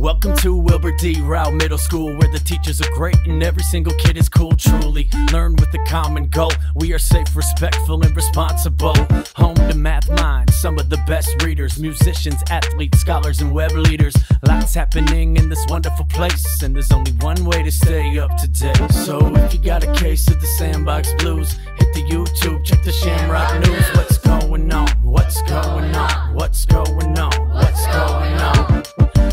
Welcome to Wilbur D. Rowe Middle School, where the teachers are great and every single kid is cool. Truly learn with a common goal. We are safe, respectful, and responsible. Home to math minds, some of the best readers, musicians, athletes, scholars, and web leaders. Lots happening in this wonderful place, and there's only one way to stay up to date. So if you got a case of the Sandbox Blues, hit the YouTube, check the Shamrock News. What's going on? What's going on? What's going on? What's going on?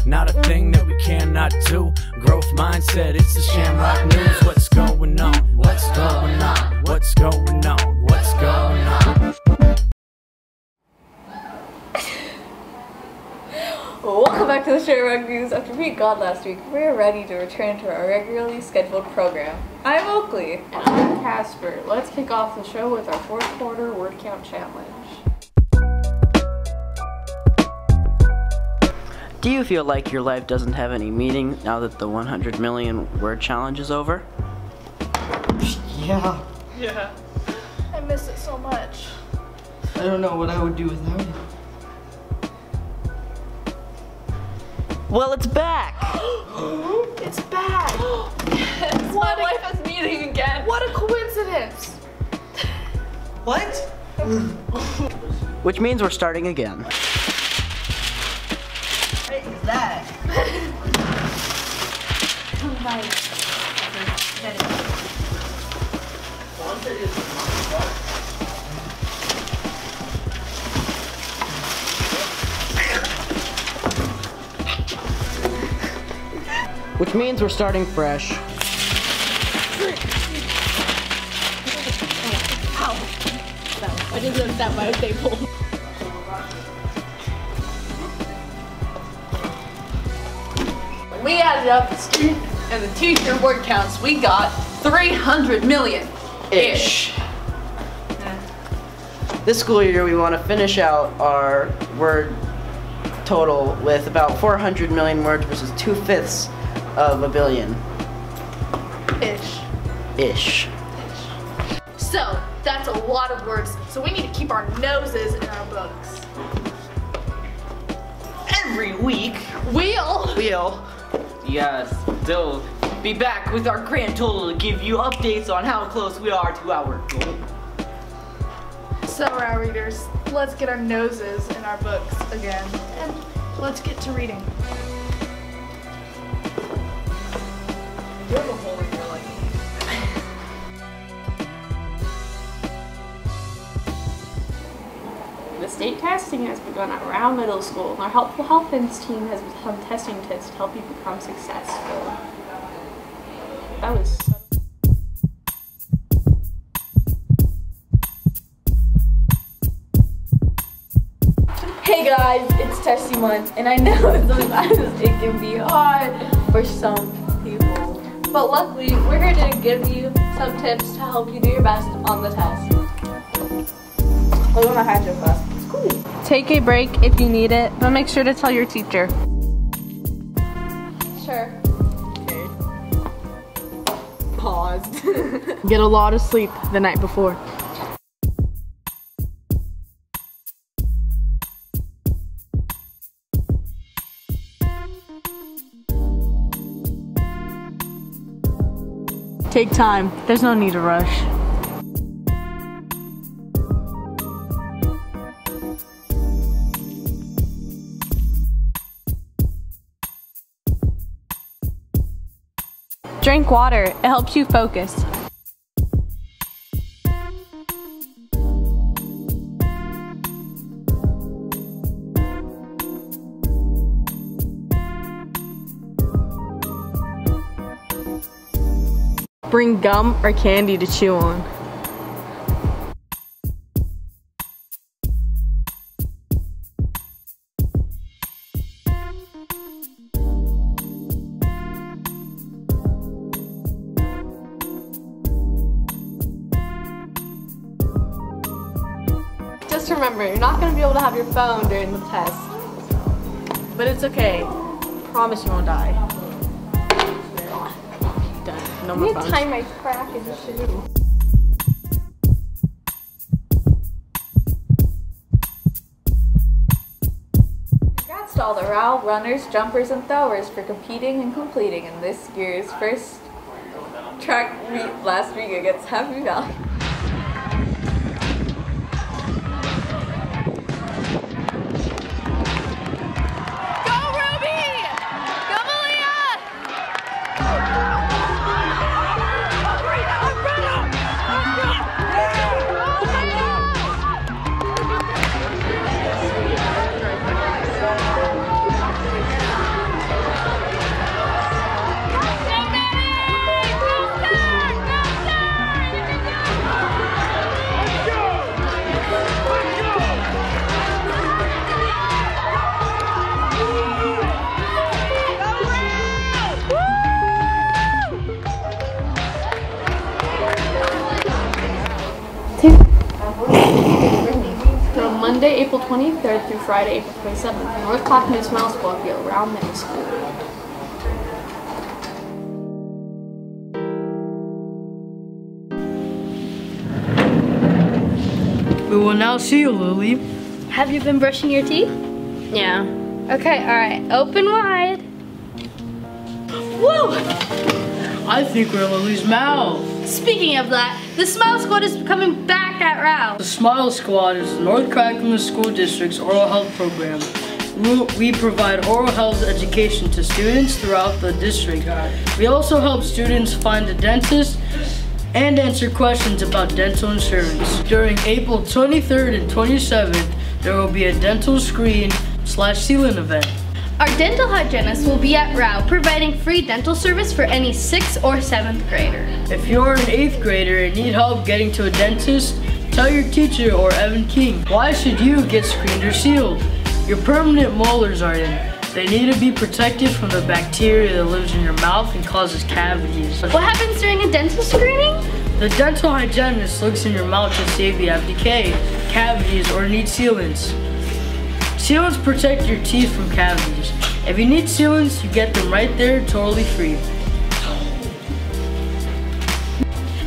Not a thing that we cannot do. Growth mindset, it's the Shamrock News. What's going on? What's going on? What's going on? What's going on? Welcome back to the Shamrock News. After being gone last week, we are ready to return to our regularly scheduled program. I'm Oakley. And I'm Casper. Let's kick off the show with our fourth quarter word count challenge. Do you feel like your life doesn't have any meaning now that the 100 million word challenge is over? Yeah. Yeah. I miss it so much. I don't know what I would do without it. Well, it's back! It's back! Yes, my life has meaning again. What a coincidence! What? Which means we're starting again. What is that? Which means we're starting fresh. Ow! I just looked at my table. We added up the student and the teacher word counts. We got 300 million ish. This school year we want to finish out our word total with about 400 million words versus 2/5 of a billion. Ish. So that's a lot of words. So we need to keep our noses in our books. Every week We'll still be back with our grand total to give you updates on how close we are to our goal. So our readers, let's get our noses in our books again and let's get to reading. You have a hole in your leg. The state testing has begun at Rowe Middle School, and our Helpful Health Hints team has become testing tips to help you become successful. That was so Hey guys, it's testing month, and I know sometimes it can be hard for some people. But luckily, we're here to give you some tips to help you do your best on the test. We're gonna hide your class. It's cool. Take a break if you need it, but make sure to tell your teacher. Sure. Okay. Paused. Get a lot of sleep the night before. Take time. There's no need to rush. Drink water. It helps you focus. Bring gum or candy to chew on. Just remember, you're not going to be able to have your phone during the test. But it's okay. Promise you won't die. Done. No more phones. Time my crack and shit. Congrats, to all the Rowe runners, jumpers, and throwers for competing and completing in this year's first track meet last week against Happy Valley. From Monday, April 23rd through Friday, April 27th, North Clackamas Smile Squad will be at Rowe Middle School. We will now see you, Lily. Have you been brushing your teeth? Yeah. Okay, alright. Open wide. Woo! I think we're Lily's mouth. Speaking of that, the Smile Squad is coming back at Rowe. The Smile Squad is the North Clackamas School District's oral health program. We provide oral health education to students throughout the district. We also help students find a dentist and answer questions about dental insurance. During April 23rd and 27th, there will be a dental screen/sealant event. Our dental hygienist will be at Rowe providing free dental service for any 6th or 7th grader. If you're an 8th grader and need help getting to a dentist, tell your teacher or Evan King. Why should you get screened or sealed? Your permanent molars are in. They need to be protected from the bacteria that lives in your mouth and causes cavities. What happens during a dental screening? The dental hygienist looks in your mouth to see if you have decay, cavities, or need sealants. Sealants protect your teeth from cavities. If you need sealants, you get them right there, totally free.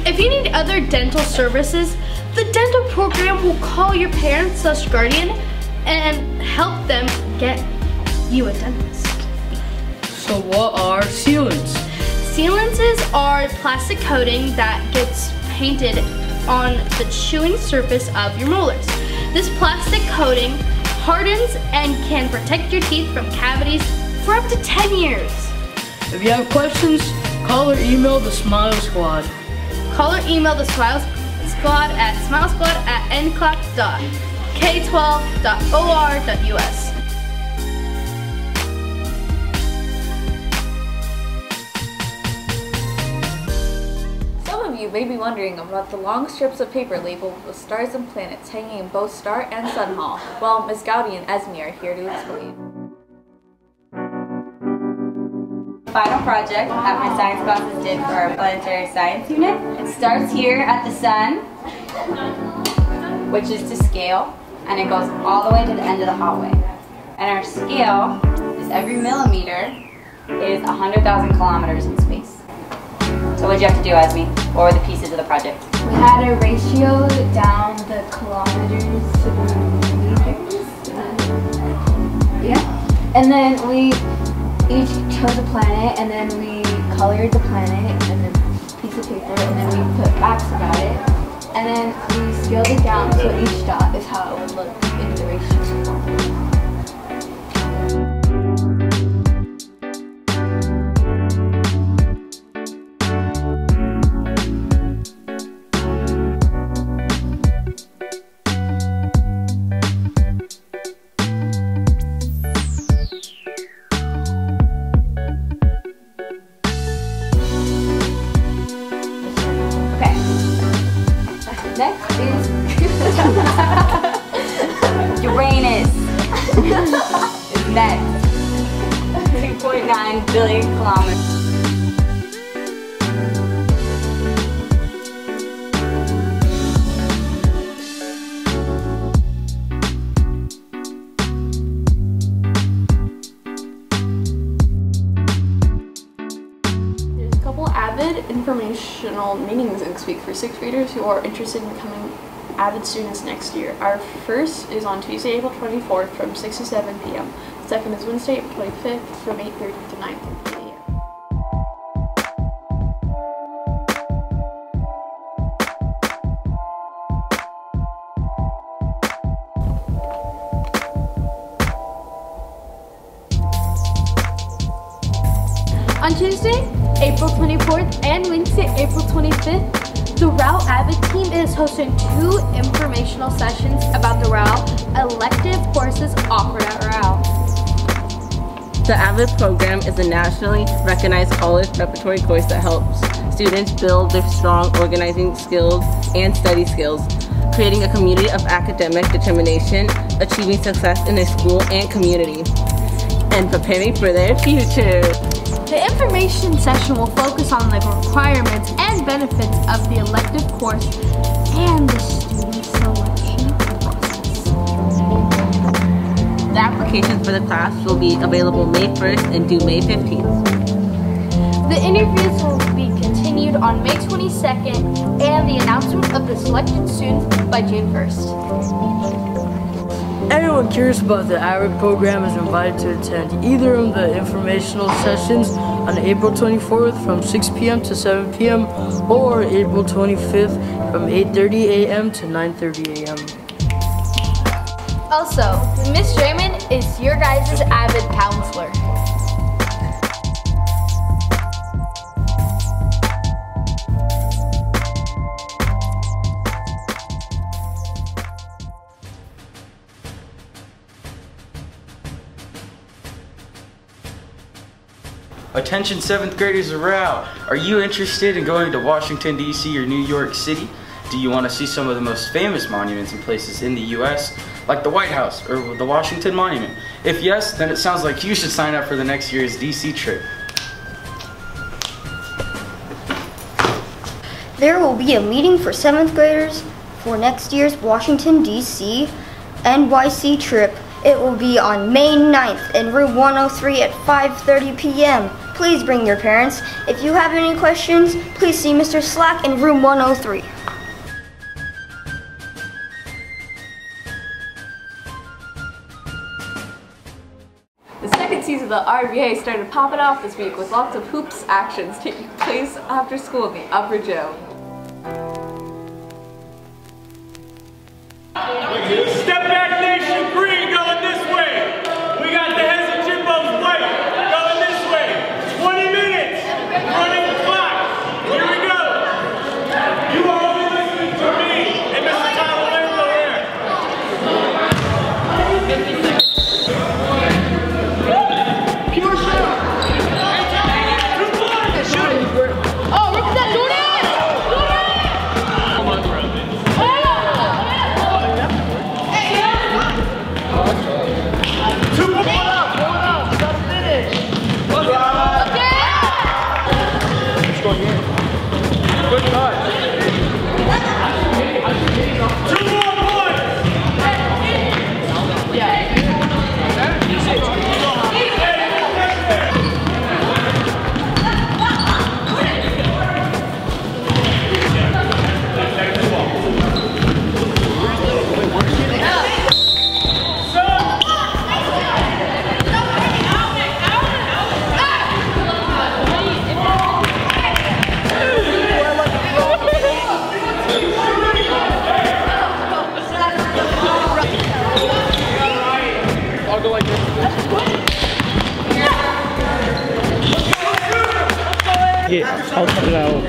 If you need other dental services, the dental program will call your parents/guardian and help them get you a dentist. So what are sealants? Sealants are plastic coating that gets painted on the chewing surface of your molars. This plastic coating hardens and can protect your teeth from cavities for up to 10 years. If you have questions, call or email the Smile Squad. Call or email the Smile Squad at smilesquad@nclac.k12.or.us. Some of you may be wondering about the long strips of paper labeled with stars and planets hanging in both Star and Sun Hall. Well, Ms. Gowdy and Esme are here to explain. Final project that my science classes did for our planetary science unit. It starts here at the sun, which is to scale, and it goes all the way to the end of the hallway. And our scale is every millimeter is 100,000 kilometers in space. So what did you have to do, Esme? What were the pieces of the project? We had a ratio down the kilometers to the meters. Yeah. And then we each chose a planet, and then we colored the planet in a piece of paper, and then we put facts about it. And then we scaled it down so each dot is how it would look in the ratio. Next is Uranus is next. 2.9 billion kilometers. There's a couple AVID informational meetings next week for 6th graders who are interested in becoming AVID students next year. Our first is on Tuesday, April 24th from 6 to 7 p.m. Second is Wednesday, April 25th from 8:30 to 9:30 a.m. On Tuesday, April 24th and Wednesday, April 25th, the Rowe Avid team is hosting 2 informational sessions about the Rowe elective courses offered at Rowe. The Avid program is a nationally recognized college preparatory course that helps students build their strong organizing skills and study skills, creating a community of academic determination, achieving success in their school and community, and preparing for their future. The information session will focus on the requirements and benefits of the elective course and the student selection process. The applications for the class will be available May 1st and due May 15th. The interviews will be continued on May 22nd and the announcement of the selected students by June 1st. Anyone curious about the ARID program is invited to attend either of the informational sessions on April 24th from 6 p.m. to 7 p.m. or April 25th from 8:30 a.m. to 9:30 a.m. Also, Miss Raymond is your guys' Avid counselor. Attention 7th graders of Rowe. Are you interested in going to Washington, D.C. or New York City? Do you want to see some of the most famous monuments and places in the U.S., like the White House or the Washington Monument? If yes, then it sounds like you should sign up for the next year's D.C. trip. There will be a meeting for 7th graders for next year's Washington, D.C. NYC trip. It will be on May 9th in room 103 at 5:30 p.m. Please bring your parents. If you have any questions, please see Mr. Slack in room 103. The second season of the RVA started popping off this week with lots of hoops actions taking place after school in the Upper Joe. Step back nation green going this way. We got the heads of Jimbo's white going this way. 20 minutes. Running the clock. Here we go. You are only listening to me and Mr. Tom Orlando here. Pure shot. Shooting. Oh, represent Jordan! Jordan! Come on, bro. Good touch. 2 more points. I'll go like this. Yeah, I'll cut it out.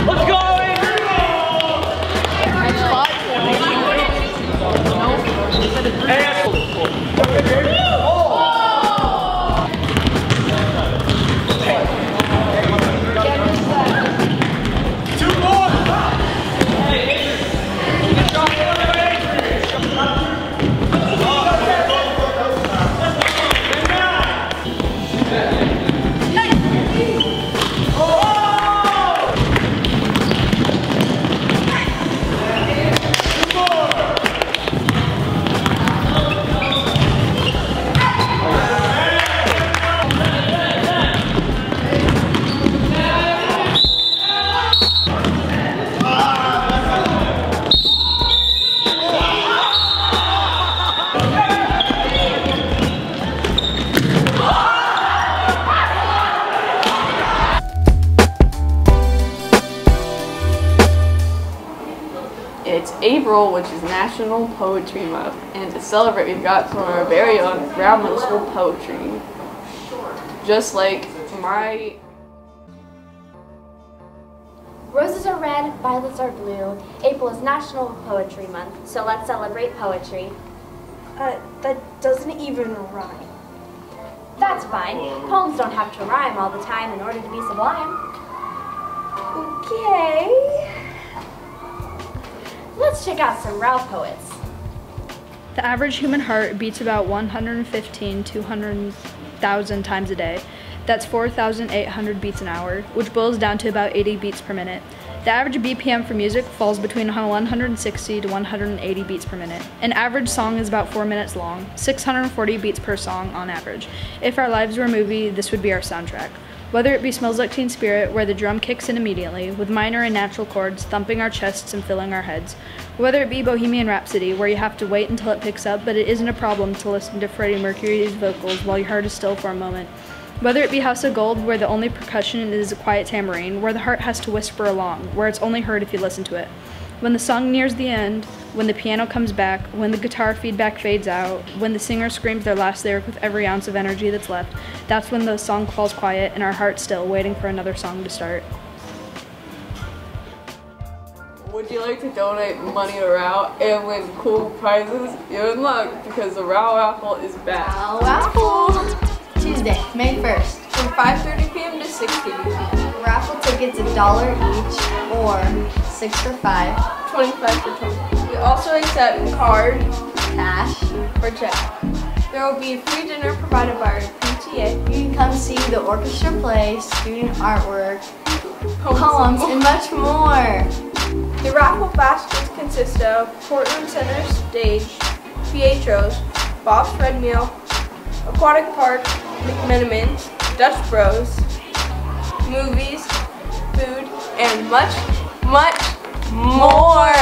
Let's go! Hey, It's April, which is National Poetry Month, and to celebrate, we've got some of our very own Rowe Middle School poetry. Just like my... Roses are red, violets are blue. April is National Poetry Month, so let's celebrate poetry. That doesn't even rhyme. That's fine. Poems don't have to rhyme all the time in order to be sublime. Okay. Let's check out some Rowe poets. The average human heart beats about 115 to 200,000 times a day. That's 4,800 beats an hour, which boils down to about 80 beats per minute. The average BPM for music falls between 160 to 180 beats per minute. An average song is about 4 minutes long, 640 beats per song on average. If our lives were a movie, this would be our soundtrack. Whether it be Smells Like Teen Spirit, where the drum kicks in immediately, with minor and natural chords thumping our chests and filling our heads. Whether it be Bohemian Rhapsody, where you have to wait until it picks up, but it isn't a problem to listen to Freddie Mercury's vocals while your heart is still for a moment. Whether it be House of Gold, where the only percussion is a quiet tambourine, where the heart has to whisper along, where it's only heard if you listen to it. When the song nears the end, when the piano comes back, when the guitar feedback fades out, when the singer screams their last lyric with every ounce of energy that's left, that's when the song falls quiet and our heart's still waiting for another song to start. Would you like to donate money to Rowe and win cool prizes? You're in luck because the Rowe Raffle is back. Rowe Raffle! Tuesday, May 1st. From 5:30 p.m. to 6:30 p.m. Raffle tickets $1 each or 6 for $5. 25 for 20. We also accept card, cash, or check. There will be free dinner provided by our PTA. You can come see the orchestra play, student artwork, poems, and much more. The raffle baskets consist of Portland Center Stage, Pietro's, Bob's Red Meal, Aquatic Park, McMenamins, Dutch Bros, movies, food, and much, much more.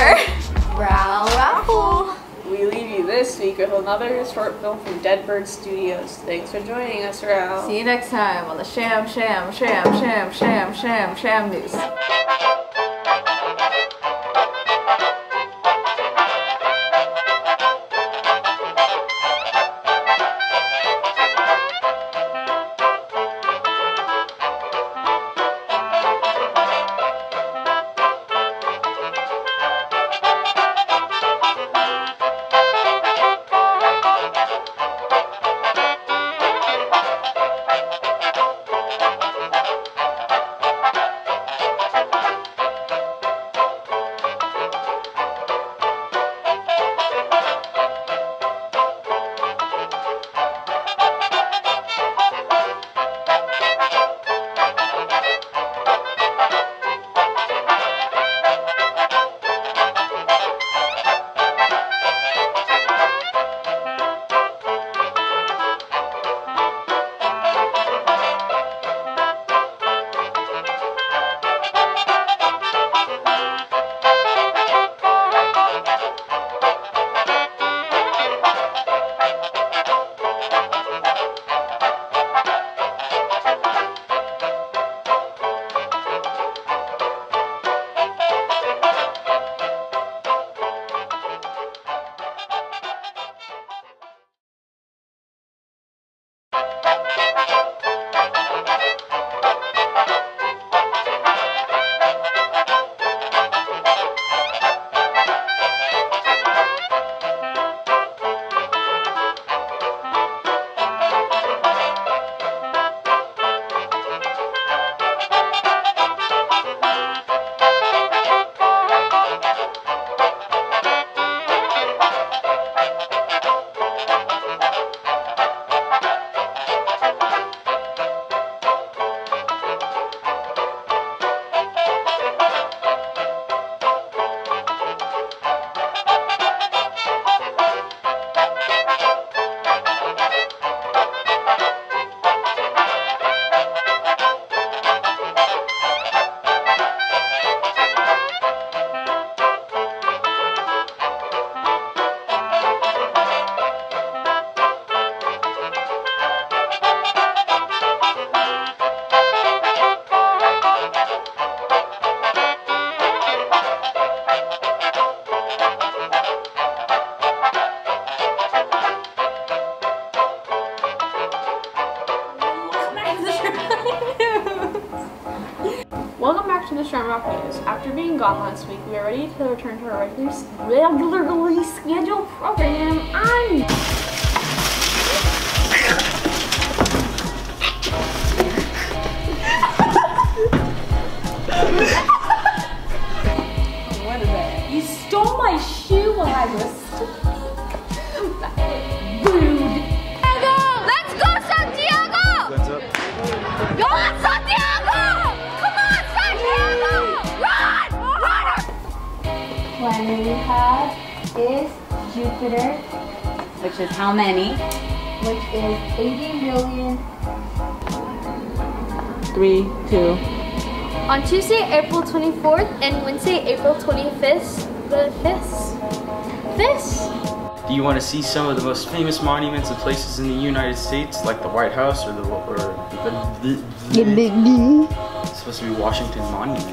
Rowe Raffle. We leave you this week with another short film from Deadbird Studios. Thanks for joining us, Rowe. See you next time on the Sham News. Welcome back to the Shamrock News. After being gone last week, we are ready to return to our regularly scheduled program. What is that? You stole my shoe while I was rude. Let's go, Santiago! Guns up. Go on, Santiago! Come on, Santiago! Run! Run! Planet we have is Jupiter, Which is how many? which is 80 million. 3, 2. On Tuesday, April 24th and Wednesday, April 25th, Do you want to see some of the most famous monuments and places in the United States, like the White House or it's supposed to be Washington Monument?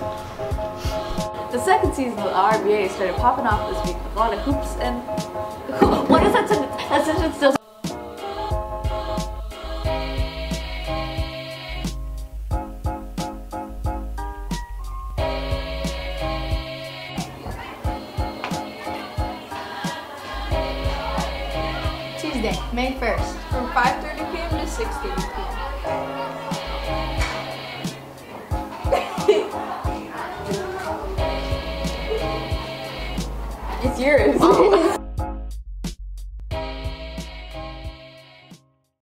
The second season of the RBA started popping off this week with a lot of hoops and... What is that sentence? That sentence doesn't... Tuesday, May 1st, from 5:30 p.m. to 6:30 p.m. It's yours.